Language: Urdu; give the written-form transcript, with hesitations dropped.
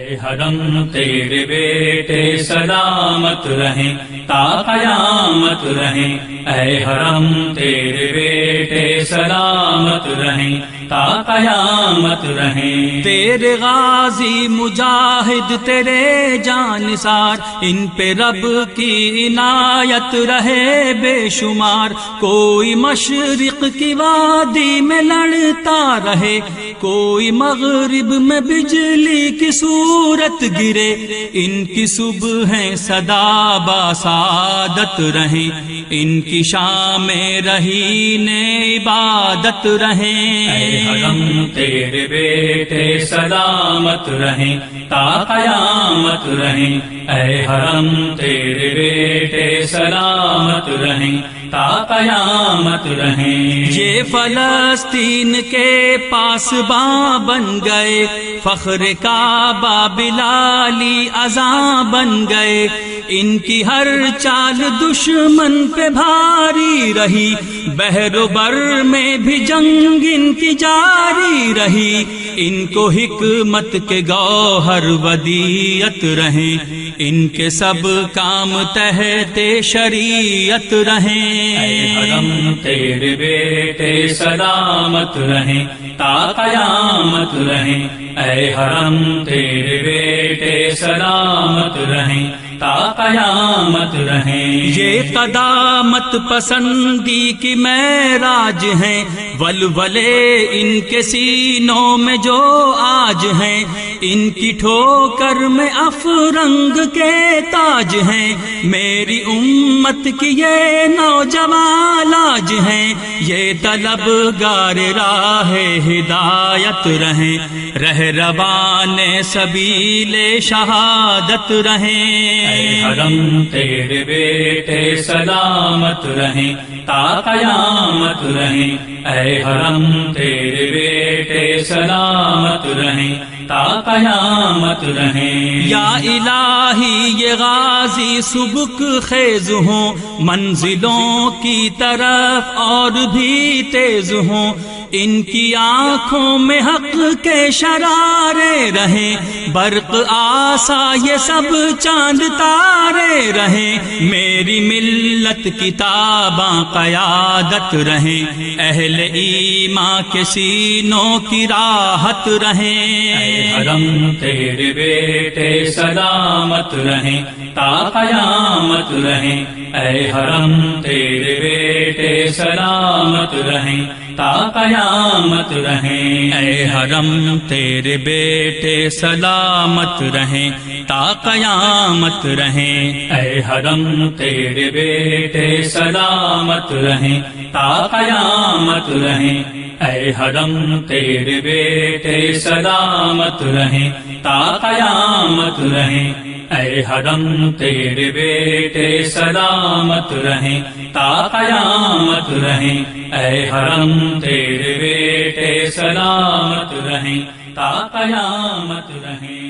اے حرم تیرے بیٹے سلامت رہیں تا قیامت رہیں، اے حرم تیرے بیٹے سلامت رہیں تا قیامت رہیں۔ تیرے غازی مجاہد تیرے جانثار، ان پہ رب کی عنایت رہے بے شمار۔ کوئی مشرق کی وادی میں لڑتا رہے، کوئی مغرب میں بجلی کی صورت گرے، ان کی صبحیں صدا باسعادت رہیں، ان کی شامیں رہین عبادت رہیں۔ اے حرم تیرے بیٹے سلامت رہیں تا قیامت رہیں، اے حرم تیرے بیٹے سلامت رہیں تا قیامت رہیں۔ یہ فلسطین کے پاس باں بن گئے، فخر کعبہ بلالی اذاں بن گئے، ان کی ہر چال دشمن پہ بھاری رہی، بحر و بر میں بھی جنگ ان کی جاری رہی، ان کو حکمت کے گوہر ودیعت رہیں، ان کے سب کام تحت شریعت رہیں۔ اے حرم تیرے بیٹے سلامت رہیں تا قیامت رہیں، اے حرم تیرے بیٹے سلامت رہیں تا قیامت رہیں۔ یہ قدامت پسندی کی معراج ہیں، ولولے ان کے سینوں میں جو آج ہیں، ان کی ٹھوکر میں افرنگ کے تاج ہیں، میری امت کی یہ نوجوان لاج ہیں، یہ طلبگار راہ ہدایت رہیں، رہروان سبیل شہادت رہیں۔ اے حرم تیرے بیٹے سلامت رہیں تا قیامت رہیں، اے حرم تیرے بیٹے سلامت رہیں تا قیامت رہیں۔ یا الہی یہ غازی سبک خیز ہوں، منزلوں کی طرف اور بھی تیز ہوں، ان کی آنکھوں میں حق کے شرارے رہیں، برق آسا یہ سب چاند تارے رہیں، میری ملت کتاباں قیادت رہیں، اہل ایمان کے سینوں کی راحت رہیں۔ اے حرم تیرے بیٹے سلامت رہیں تا قیامت رہیں، اے حرم تیرے بیٹے سلامت رہیں تا قیامت رہیں۔ اے حرم تیرے بیٹے سلامت رہیں تا قیامت رہیں، اے حرم تیرے بیٹے سلامت رہیں تا قیامت رہیں، اے حرم تیرے بیٹے سلامت رہیں تا قیامت رہیں، اے حرم تیرے بیٹے سلامت رہیں تا قیامت رہیں، اے حرم تیرے بیٹے سلامت رہیں تا قیامت رہیں۔